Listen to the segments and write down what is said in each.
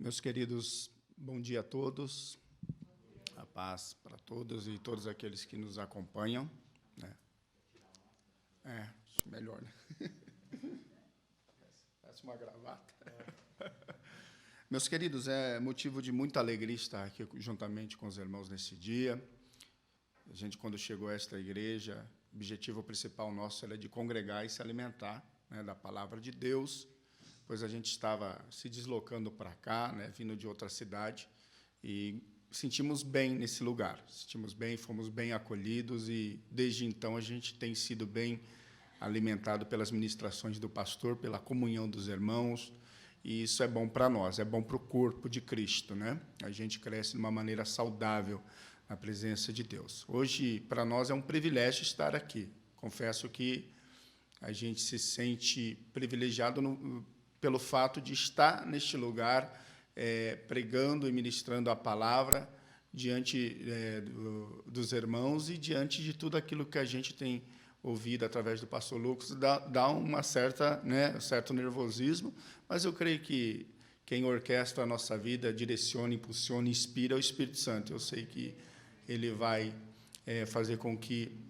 Meus queridos, bom dia a todos, a paz para todos e todos aqueles que nos acompanham. Acho melhor, né? Parece uma gravata. Meus queridos, é motivo de muita alegria estar aqui juntamente com os irmãos nesse dia. A gente, quando chegou a esta igreja, o objetivo principal nosso era de congregar e se alimentar, né, da palavra de Deus, pois a gente estava se deslocando para cá, né, vindo de outra cidade, e sentimos bem nesse lugar, sentimos bem, fomos bem acolhidos, e desde então a gente tem sido bem alimentado pelas ministrações do pastor, pela comunhão dos irmãos, e isso é bom para nós, é bom para o corpo de Cristo, né? A gente cresce de uma maneira saudável na presença de Deus. Hoje, para nós, é um privilégio estar aqui. Confesso que a gente se sente privilegiado pelo fato de estar neste lugar, pregando e ministrando a palavra diante dos irmãos e diante de tudo aquilo que a gente tem ouvido através do pastor Lucas. Dá uma certa, né, um certo nervosismo, mas eu creio que quem orquestra a nossa vida, direciona, impulsiona, inspira é o Espírito Santo. Eu sei que ele vai fazer com que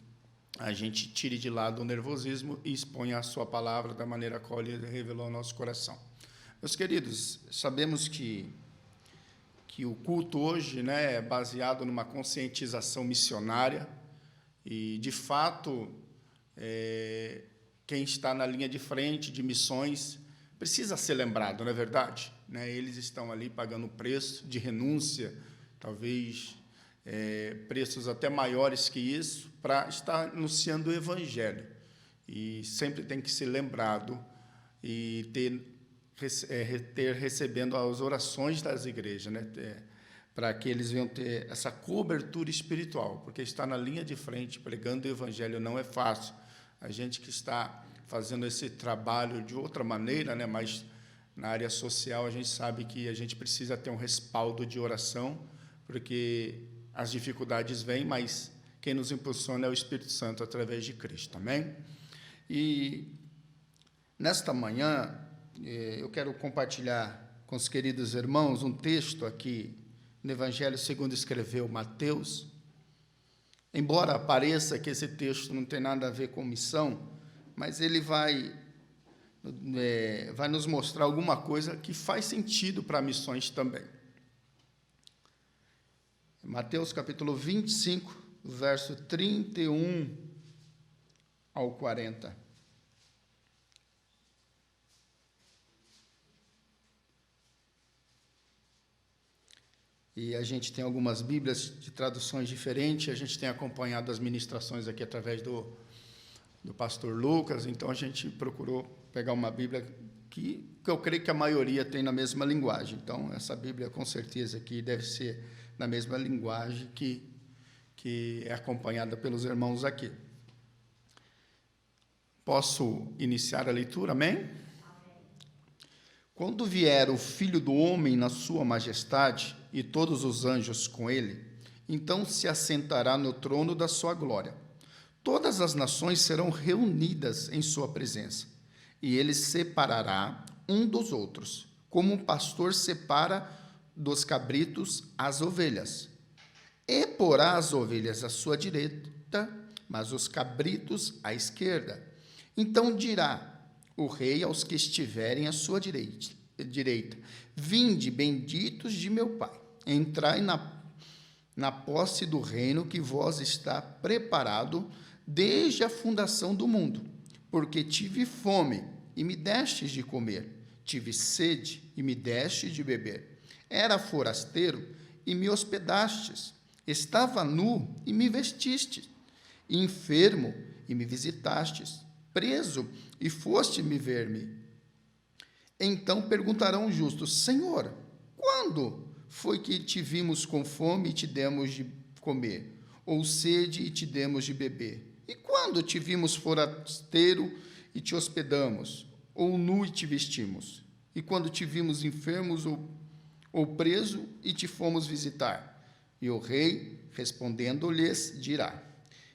a gente tire de lado o nervosismo e exponha a sua palavra da maneira qual ele revelou ao nosso coração. Meus queridos, sabemos que o culto hoje, né, é baseado numa conscientização missionária e, de fato, quem está na linha de frente de missões precisa ser lembrado, não é verdade? Né, eles estão ali pagando preço de renúncia, talvez preços até maiores que isso, para estar anunciando o Evangelho. E sempre tem que ser lembrado e ter recebendo as orações das igrejas, né? Para que eles venham ter essa cobertura espiritual, porque estar na linha de frente, pregando o Evangelho, não é fácil. A gente que está fazendo esse trabalho de outra maneira, né? Mas na área social, a gente sabe que a gente precisa ter um respaldo de oração, porque as dificuldades vêm, mas quem nos impulsiona é o Espírito Santo através de Cristo, amém? E nesta manhã, eu quero compartilhar com os queridos irmãos um texto aqui no Evangelho segundo escreveu Mateus. Embora pareça que esse texto não tem nada a ver com missão, mas ele vai nos mostrar alguma coisa que faz sentido para missões também. Mateus capítulo 25, verso 31 ao 40. E a gente tem algumas Bíblias de traduções diferentes, a gente tem acompanhado as ministrações aqui através do pastor Lucas, então a gente procurou pegar uma Bíblia que eu creio que a maioria tem na mesma linguagem. Então, essa Bíblia, com certeza, aqui deve ser na mesma linguagem que é acompanhada pelos irmãos aqui. Posso iniciar a leitura, amém? Quando vier o Filho do Homem na sua majestade e todos os anjos com ele, então se assentará no trono da sua glória. Todas as nações serão reunidas em sua presença, e ele separará um dos outros, como um pastor separa dos cabritos as ovelhas. E porá as ovelhas à sua direita, mas os cabritos à esquerda. Então dirá o rei aos que estiverem à sua direita: vinde, benditos de meu Pai, entrai na posse do reino que vos está preparado desde a fundação do mundo. Porque tive fome, e me destes de comer, tive sede, e me destes de beber. Era forasteiro, e me hospedastes, estava nu, e me vestistes, enfermo, e me visitastes, preso, e foste-me ver-me. Então perguntarão os justos: Senhor, quando foi que te vimos com fome e te demos de comer, ou sede e te demos de beber? E quando te vimos forasteiro e te hospedamos, ou nu e te vestimos? E quando te vimos enfermos ou preso e te fomos visitar? E o rei, respondendo-lhes, dirá: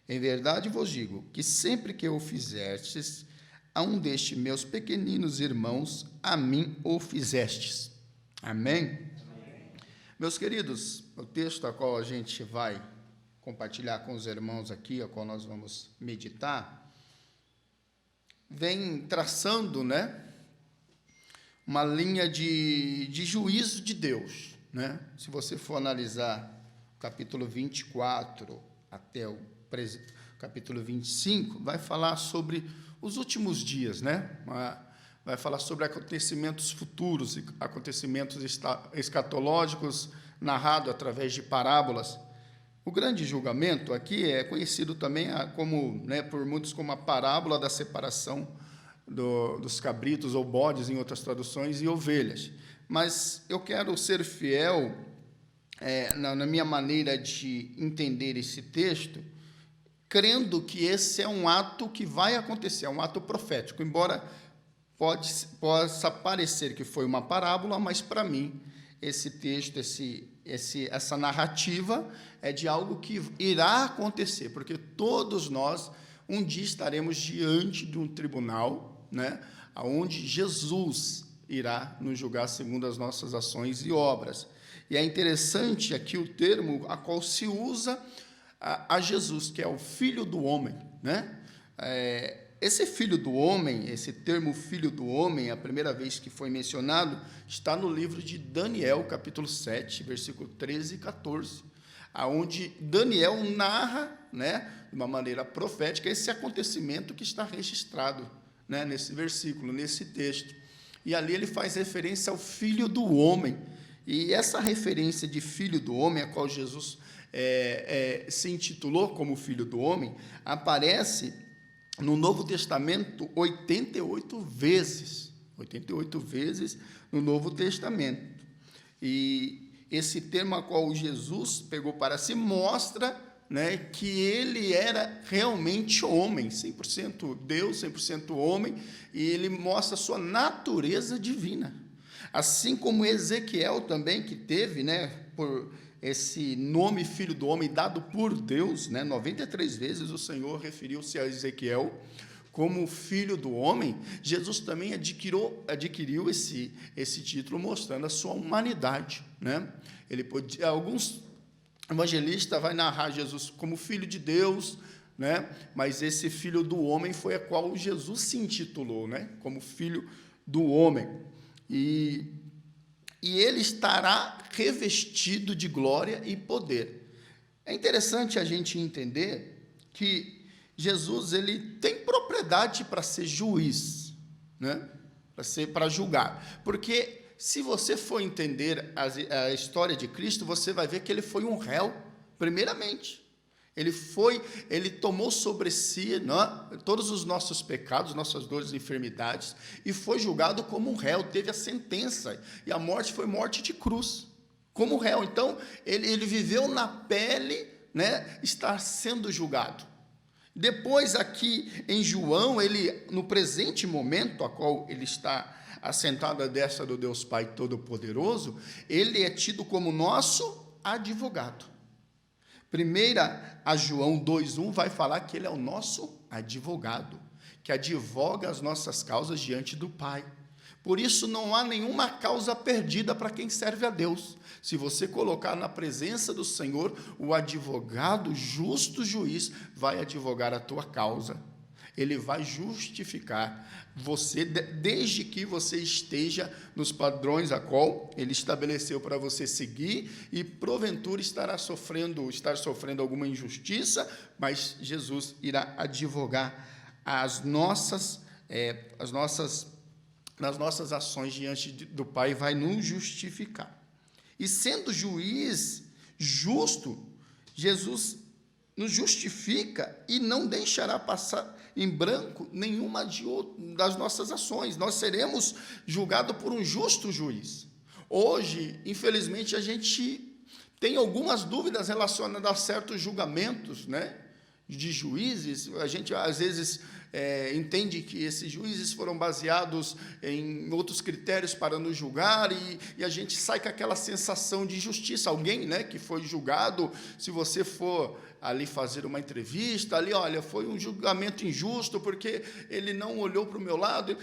em verdade vos digo que sempre que o fizestes a um destes meus pequeninos irmãos, a mim o fizestes. Amém? Meus queridos, o texto a qual a gente vai compartilhar com os irmãos aqui, a qual nós vamos meditar, vem traçando, uma linha de juízo de Deus, Se você for analisar o capítulo 24 até o capítulo 25, vai falar sobre os últimos dias, Vai falar sobre acontecimentos futuros, acontecimentos escatológicos, narrado através de parábolas. O grande julgamento aqui é conhecido também como, por muitos como a parábola da separação dos cabritos ou bodes, em outras traduções, e ovelhas. Mas eu quero ser fiel na minha maneira de entender esse texto, crendo que esse é um ato que vai acontecer, é um ato profético, embora possa parecer que foi uma parábola, mas para mim esse texto, essa narrativa é de algo que irá acontecer, porque todos nós um dia estaremos diante de um tribunal, onde Jesus irá nos julgar segundo as nossas ações e obras. E é interessante aqui o termo a qual se usa a Jesus, que é o Filho do Homem, Esse Filho do Homem, esse termo Filho do Homem, a primeira vez que foi mencionado, está no livro de Daniel, capítulo 7, versículo 13 e 14, onde Daniel narra, de uma maneira profética, esse acontecimento que está registrado, nesse versículo, nesse texto. E ali ele faz referência ao Filho do Homem. E essa referência de Filho do Homem, a qual Jesus se intitulou como Filho do Homem, aparece no Novo Testamento 88 vezes no Novo Testamento. E esse termo a qual Jesus pegou para si mostra, que ele era realmente homem, 100% Deus, 100% homem, e ele mostra a sua natureza divina. Assim como Ezequiel também, que teve, por esse nome Filho do Homem dado por Deus, 93 vezes o Senhor referiu-se a Ezequiel como Filho do Homem. Jesus também adquiriu esse título, mostrando a sua humanidade, alguns evangelistas vai narrar Jesus como Filho de Deus, mas esse Filho do Homem foi a qual Jesus se intitulou, como Filho do Homem. E ele estará revestido de glória e poder. É interessante a gente entender que Jesus ele tem propriedade para ser juiz, para julgar. Porque se você for entender a história de Cristo, você vai ver que ele foi um réu, primeiramente. Ele tomou sobre si todos os nossos pecados, nossas dores e enfermidades, e foi julgado como um réu, teve a sentença, e a morte foi morte de cruz, como réu. Então, ele viveu na pele, está sendo julgado. Depois, aqui em João, no presente momento, a qual ele está assentado à destra do Deus Pai Todo-Poderoso, ele é tido como nosso advogado. Primeira a João 2,1 vai falar que ele é o nosso advogado, que advoga as nossas causas diante do Pai. Por isso não há nenhuma causa perdida para quem serve a Deus. Se você colocar na presença do Senhor, o advogado, justo juiz, vai advogar a tua causa. Ele vai justificar você, desde que você esteja nos padrões a qual ele estabeleceu para você seguir, e porventura estar sofrendo alguma injustiça, mas Jesus irá advogar nas nossas ações diante do Pai, vai nos justificar. E sendo juiz justo, Jesus nos justifica e não deixará passar em branco nenhuma das nossas ações. Nós seremos julgados por um justo juiz. Hoje, infelizmente, a gente tem algumas dúvidas relacionadas a certos julgamentos, de juízes. A gente, às vezes, entende que esses juízes foram baseados em outros critérios para nos julgar, e a gente sai com aquela sensação de injustiça. Alguém, né, que foi julgado, se você for ali fazer uma entrevista, ali, olha, foi um julgamento injusto, porque ele não olhou para o meu lado,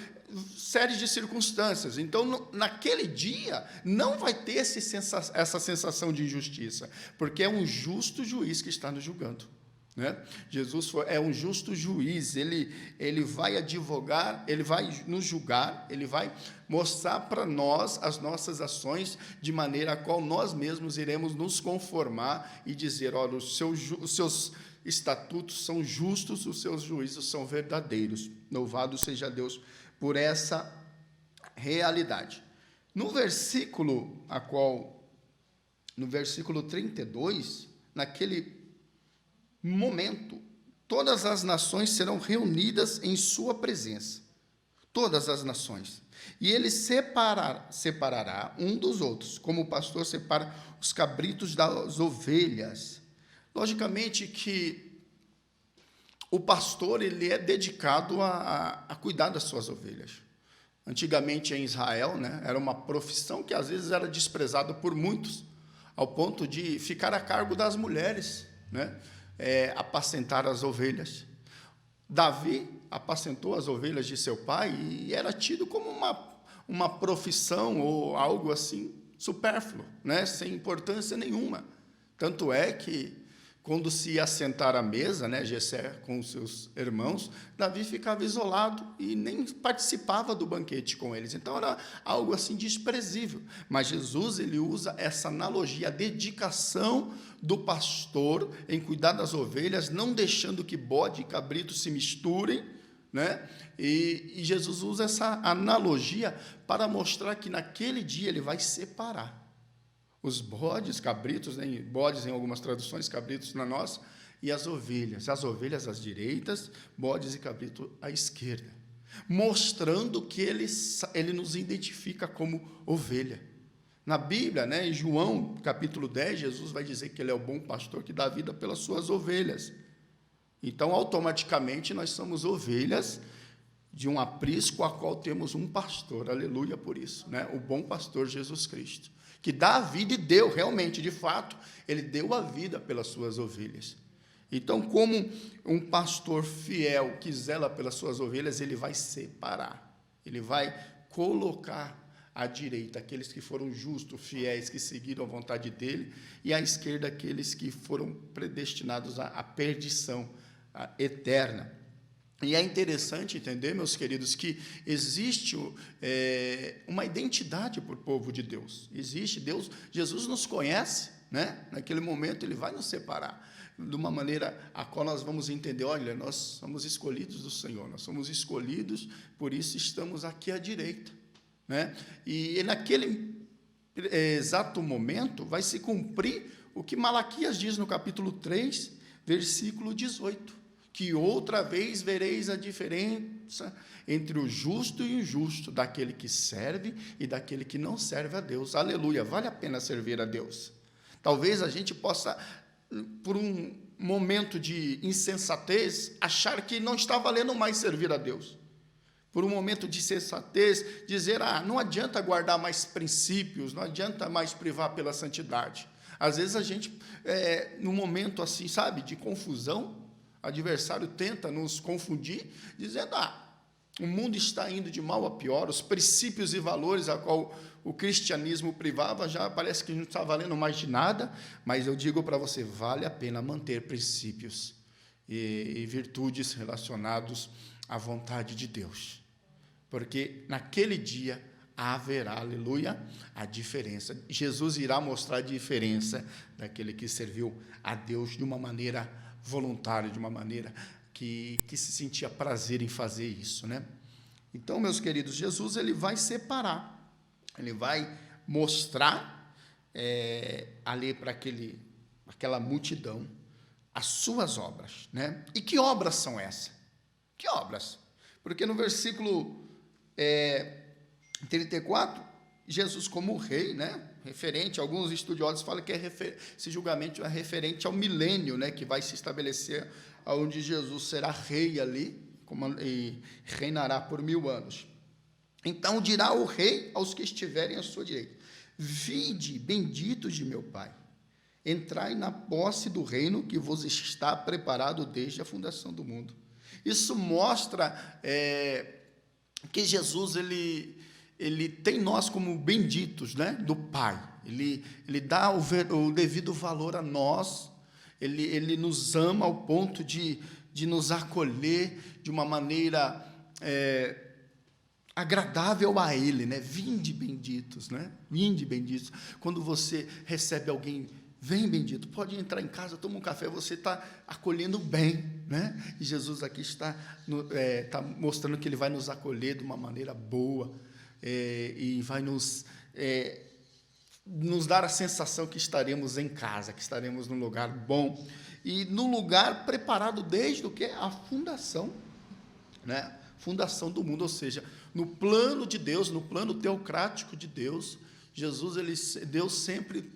série de circunstâncias. Então, naquele dia, não vai ter essa sensação de injustiça, porque é um justo juiz que está nos julgando, né? Jesus é um justo juiz, ele vai advogar, ele vai nos julgar, ele vai mostrar para nós as nossas ações, de maneira a qual nós mesmos iremos nos conformar e dizer, olha, os seus estatutos são justos, os seus juízos são verdadeiros. Louvado seja Deus por essa realidade. No versículo 32, naquele momento, todas as nações serão reunidas em sua presença, todas as nações, e ele separará um dos outros, como o pastor separa os cabritos das ovelhas. Logicamente que o pastor, ele é dedicado a cuidar das suas ovelhas. Antigamente em Israel, né, era uma profissão que às vezes era desprezada por muitos, ao ponto de ficar a cargo das mulheres, né, apacentar as ovelhas. Davi apacentou as ovelhas de seu pai e era tido como uma profissão ou algo assim supérfluo, né, sem importância nenhuma. Tanto é que, quando se ia sentar à mesa, né, Jessé com seus irmãos, Davi ficava isolado e nem participava do banquete com eles. Então, era algo assim desprezível. Mas Jesus, ele usa essa analogia, a dedicação do pastor em cuidar das ovelhas, não deixando que bode e cabrito se misturem, né? E Jesus usa essa analogia para mostrar que naquele dia ele vai separar os bodes, cabritos, né, bodes em algumas traduções, cabritos na nossa, e as ovelhas às direitas, bodes e cabrito à esquerda, mostrando que ele nos identifica como ovelha. Na Bíblia, né, em João, capítulo 10, Jesus vai dizer que ele é o bom pastor que dá a vida pelas suas ovelhas. Então, automaticamente, nós somos ovelhas de um aprisco a qual temos um pastor, aleluia por isso, né, o bom pastor Jesus Cristo, que dá a vida e deu, realmente, de fato, ele deu a vida pelas suas ovelhas. Então, como um pastor fiel que zela pelas suas ovelhas, ele vai separar, ele vai colocar à direita aqueles que foram justos, fiéis, que seguiram a vontade dele, e à esquerda aqueles que foram predestinados à perdição eterna. E é interessante entender, meus queridos, que existe uma identidade para o povo de Deus. Existe Deus, Jesus nos conhece, né? Naquele momento ele vai nos separar, de uma maneira a qual nós vamos entender, olha, nós somos escolhidos do Senhor, nós somos escolhidos, por isso estamos aqui à direita, né? E naquele exato momento vai se cumprir o que Malaquias diz no capítulo 3, versículo 18, que outra vez vereis a diferença entre o justo e o injusto, daquele que serve e daquele que não serve a Deus. Aleluia, vale a pena servir a Deus. Talvez a gente possa, por um momento de insensatez, achar que não está valendo mais servir a Deus. Por um momento de insensatez, dizer, não adianta guardar mais princípios, não adianta mais privar pela santidade. Às vezes a gente, num momento assim, sabe, de confusão, o adversário tenta nos confundir, dizendo, o mundo está indo de mal a pior, os princípios e valores a qual o cristianismo privava já parece que não está valendo mais de nada, mas eu digo para você, vale a pena manter princípios e virtudes relacionados à vontade de Deus, porque naquele dia haverá, aleluia, a diferença. Jesus irá mostrar a diferença daquele que serviu a Deus de uma maneira voluntária, de uma maneira que se sentia prazer em fazer isso, né? Então, meus queridos, Jesus, ele vai separar, ele vai mostrar ali para aquela multidão as suas obras, né? E que obras são essas? Que obras? Porque no versículo 34, Jesus como rei, né? Referente, alguns estudiosos falam que esse julgamento é referente ao milênio, né? Que vai se estabelecer, onde Jesus será rei ali, e reinará por 1000 anos. Então dirá o rei aos que estiverem à sua direita: vinde, benditos de meu Pai, entrai na posse do reino que vos está preparado desde a fundação do mundo. Isso mostra que Jesus, ele tem nós como benditos, né, do Pai. Ele dá o devido valor a nós, ele nos ama ao ponto de nos acolher de uma maneira agradável a Ele, né? Vinde benditos, né? Vinde benditos. Quando você recebe alguém, vem bendito, pode entrar em casa, toma um café, você está acolhendo bem, né? E Jesus aqui está mostrando que Ele vai nos acolher de uma maneira boa, e vai nos dar a sensação que estaremos em casa, que estaremos num lugar bom, e num lugar preparado desde o que? A fundação, né? Fundação do mundo, ou seja, no plano de Deus, no plano teocrático de Deus, Deus sempre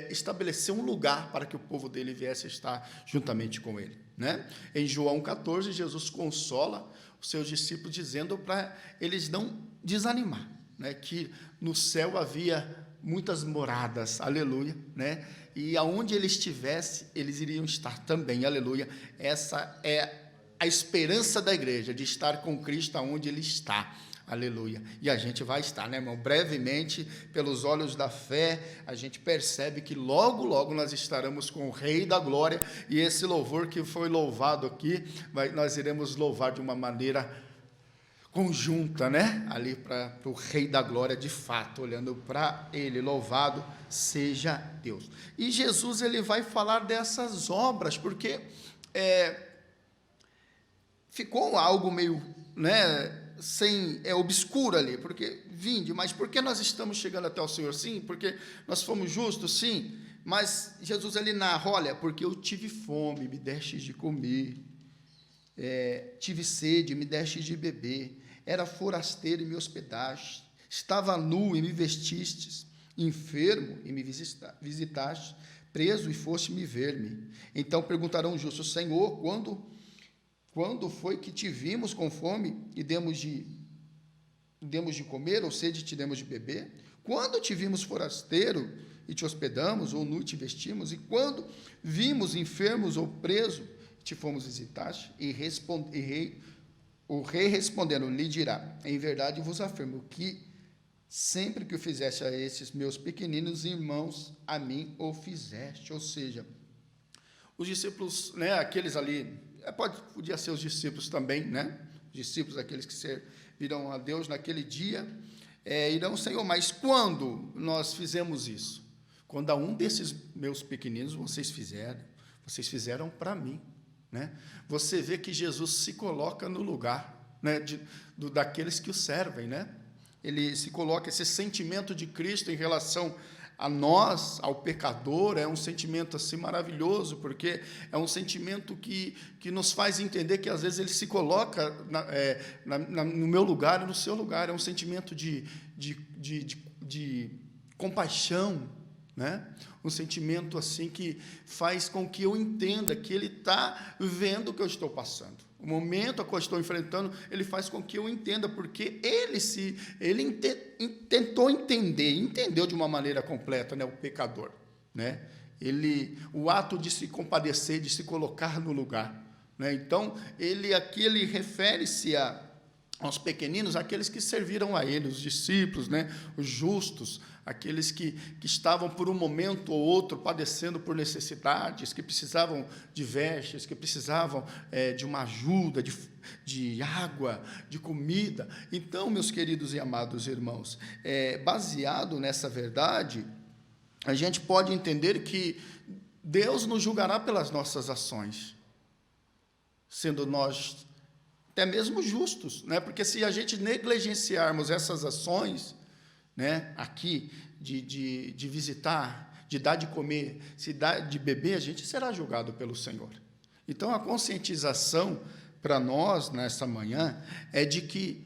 estabeleceu um lugar para que o povo dele viesse estar juntamente com ele, né? Em João 14, Jesus consola os seus discípulos dizendo para eles não desanimar, né? Que no céu havia muitas moradas, aleluia, né? E aonde ele estivesse, eles iriam estar também, aleluia. Essa é a esperança da igreja, de estar com Cristo aonde Ele está, aleluia. E a gente vai estar, né, irmão? Brevemente, pelos olhos da fé, a gente percebe que logo, logo nós estaremos com o Rei da Glória, e esse louvor que foi louvado aqui, nós iremos louvar de uma maneira conjunta, né? Ali para o Rei da Glória, de fato, olhando para Ele, louvado seja Deus. E Jesus, ele vai falar dessas obras, porque ficou algo meio, né, obscuro ali, porque, vinde, mas por que nós estamos chegando até o Senhor? Sim, porque nós fomos justos, sim, mas Jesus, ele narra: olha, porque eu tive fome, me destes de comer, tive sede, me destes de beber, era forasteiro e me hospedaste, estava nu e me vestistes, enfermo e me visitaste, preso e foste me ver-me. Então perguntarão os justos: Senhor, quando foi que te vimos com fome e demos de comer, ou sede te demos de beber? Quando te vimos forasteiro e te hospedamos, ou nu e te vestimos? E quando vimos enfermos ou preso, te fomos visitar? O rei respondendo lhe dirá: em verdade vos afirmo que sempre que o fizeste a esses meus pequeninos irmãos, a mim o fizeste. Ou seja, os discípulos, né, aqueles ali, podia ser os discípulos também, né? Discípulos, aqueles que servirão a Deus naquele dia, irão: Senhor, mas quando nós fizemos isso? Quando a um desses meus pequeninos vocês fizeram para mim, né? Você vê que Jesus se coloca no lugar, né, daqueles que o servem, né? Ele se coloca, esse sentimento de Cristo em relação a nós, ao pecador, é um sentimento assim maravilhoso, porque é um sentimento que nos faz entender que às vezes ele se coloca no meu lugar e no seu lugar. É um sentimento de compaixão, né? Um sentimento assim que faz com que eu entenda que ele está vendo o que eu estou passando. O momento que eu estou enfrentando, ele faz com que eu entenda, porque ele tentou entendeu de uma maneira completa, né, o pecador, né? O ato de se compadecer, de se colocar no lugar, né? Então, ele refere-se aos pequeninos, aqueles que serviram a ele, os discípulos, né, os justos, aqueles que estavam por um momento ou outro padecendo por necessidades, que precisavam de vestes, que precisavam de uma ajuda, de água, de comida. Então, meus queridos e amados irmãos, baseado nessa verdade, a gente pode entender que Deus nos julgará pelas nossas ações, sendo nós até mesmo justos, né? Porque se a gente negligenciarmos essas ações, né, aqui, de visitar, de dar de comer, se dar de beber, a gente será julgado pelo Senhor. Então, a conscientização para nós, nessa manhã, é de que,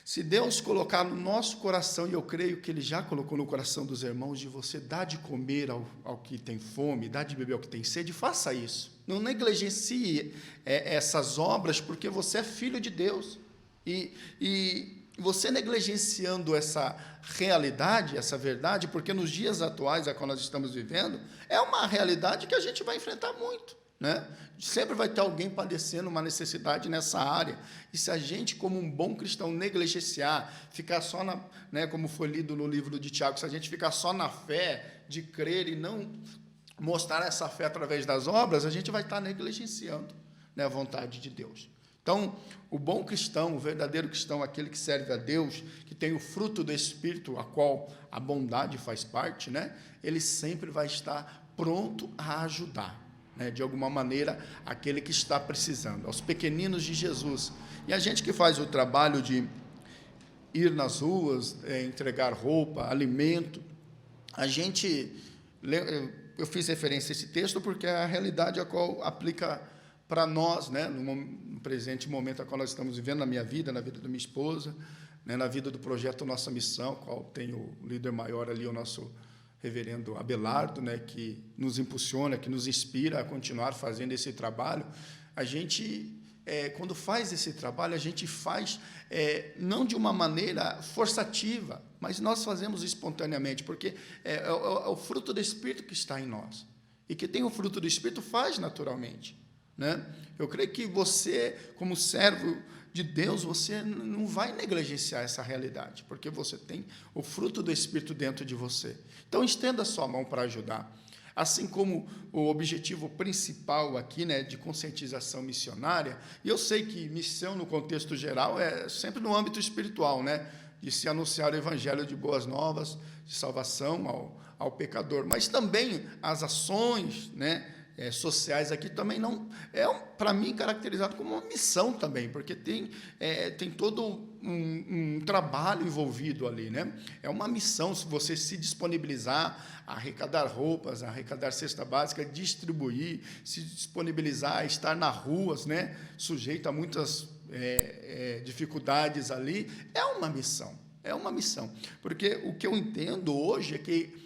se Deus colocar no nosso coração, e eu creio que Ele já colocou no coração dos irmãos, de você dar de comer ao que tem fome, dar de beber ao que tem sede, faça isso. Não negligencie essas obras, porque você é filho de Deus. E você negligenciando essa realidade, essa verdade, porque nos dias atuais, a qual nós estamos vivendo, é uma realidade que a gente vai enfrentar muito, né? Sempre vai ter alguém padecendo uma necessidade nessa área. E se a gente, como um bom cristão, negligenciar, ficar só né, como foi lido no livro de Tiago, se a gente ficar só na fé de crer e não mostrar essa fé através das obras, a gente vai estar negligenciando, né, a vontade de Deus. Então, o bom cristão, o verdadeiro cristão, aquele que serve a Deus, que tem o fruto do Espírito, a qual a bondade faz parte, né, ele sempre vai estar pronto a ajudar, né, de alguma maneira, aquele que está precisando, aos pequeninos de Jesus. E a gente que faz o trabalho de ir nas ruas, entregar roupa, alimento, eu fiz referência a esse texto porque é a realidade a qual aplica para nós, né, no presente momento a qual nós estamos vivendo, na minha vida, na vida da minha esposa, né, na vida do projeto Nossa Missão, qual tem o líder maior ali, o nosso reverendo Abelardo, né, que nos impulsiona, que nos inspira a continuar fazendo esse trabalho. A gente, quando faz esse trabalho, a gente faz não de uma maneira forçativa, mas nós fazemos espontaneamente, porque é o fruto do Espírito que está em nós. E que tem o fruto do Espírito faz naturalmente, né? Eu creio que você, como servo de Deus, você não vai negligenciar essa realidade, porque você tem o fruto do Espírito dentro de você. Então, estenda a sua mão para ajudar. Assim como o objetivo principal aqui, né, de conscientização missionária, e eu sei que missão, no contexto geral, é sempre no âmbito espiritual, né, de se anunciar o evangelho de boas novas, de salvação ao pecador, mas também as ações, né, sociais aqui também não para mim, caracterizado como uma missão também, porque tem todo um trabalho envolvido ali, né? É uma missão, se você se disponibilizar a arrecadar roupas, a arrecadar cesta básica, distribuir, se disponibilizar a estar nas ruas, né, sujeito a muitas dificuldades ali, é uma missão, porque o que eu entendo hoje é que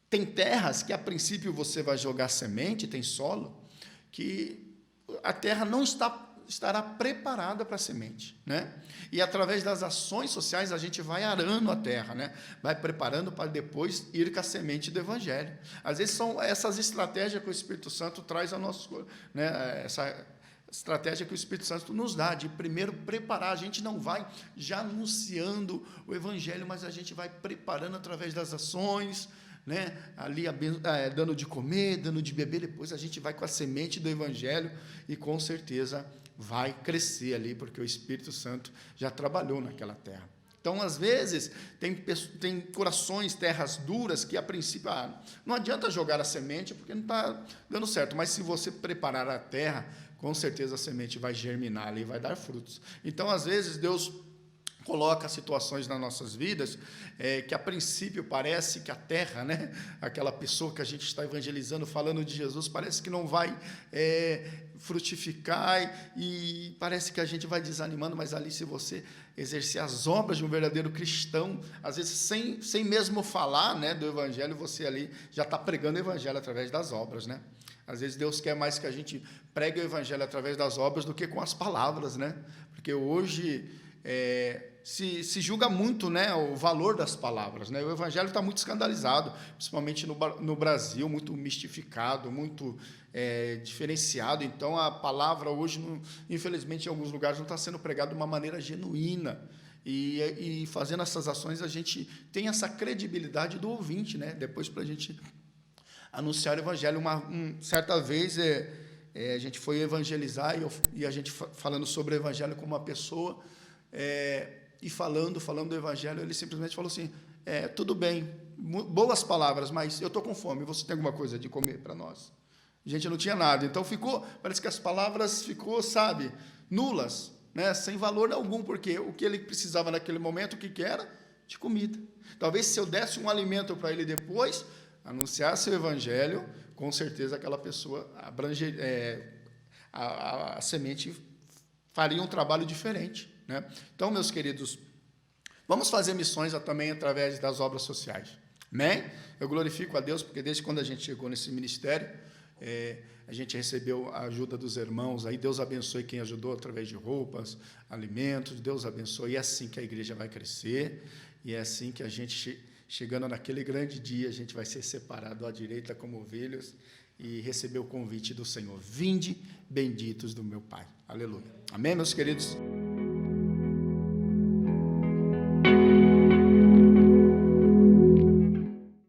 tem terras que, a princípio, você vai jogar semente, tem solo, que a terra não estará preparada para a semente, né? E, através das ações sociais, a gente vai arando a terra, né? Vai preparando para depois ir com a semente do Evangelho. Às vezes, são essas estratégias que o Espírito Santo traz ao nosso... né? Essa estratégia que o Espírito Santo nos dá, de primeiro preparar. A gente não vai já anunciando o Evangelho, mas a gente vai preparando através das ações, né, ali dando de comer, dando de beber, depois a gente vai com a semente do Evangelho e com certeza vai crescer ali, porque o Espírito Santo já trabalhou naquela terra. Então, às vezes, tem corações, terras duras, que a princípio, não adianta jogar a semente, porque não está dando certo, mas se você preparar a terra, com certeza a semente vai germinar ali e vai dar frutos. Então, às vezes, Deus coloca situações nas nossas vidas que, a princípio, parece que a terra, né, aquela pessoa que a gente está evangelizando, falando de Jesus, parece que não vai frutificar e parece que a gente vai desanimando, mas ali, se você exercer as obras de um verdadeiro cristão, às vezes sem mesmo falar, né, do Evangelho, você ali já está pregando o Evangelho através das obras, né? Às vezes Deus quer mais que a gente pregue o Evangelho através das obras do que com as palavras, né? Porque hoje se julga muito, né, o valor das palavras, né? O Evangelho está muito escandalizado, principalmente no Brasil, muito mistificado, muito diferenciado. Então, a palavra hoje, infelizmente, em alguns lugares, não está sendo pregada de uma maneira genuína. E fazendo essas ações, a gente tem essa credibilidade do ouvinte, né? Depois, para a gente anunciar o Evangelho. Certa vez, a gente foi evangelizar e a gente falando sobre o Evangelho com uma pessoa, e falando do Evangelho, ele simplesmente falou assim, tudo bem, boas palavras, mas eu estou com fome, você tem alguma coisa de comer para nós? A gente não tinha nada, então parece que as palavras ficou, sabe, nulas, né, sem valor algum, porque o que ele precisava naquele momento, o que era? De comida. Talvez se eu desse um alimento para ele depois, anunciasse o Evangelho, com certeza aquela pessoa a semente faria um trabalho diferente, né? Então, meus queridos, vamos fazer missões também através das obras sociais, amém? Eu glorifico a Deus, porque desde quando a gente chegou nesse ministério, A gente recebeu a ajuda dos irmãos, aí Deus abençoe quem ajudou através de roupas, alimentos, Deus abençoe. E é assim que a igreja vai crescer, e é assim que a gente, chegando naquele grande dia, a gente vai ser separado à direita como ovelhas e receber o convite do Senhor. Vinde, benditos do meu Pai. Aleluia. Amém, meus queridos?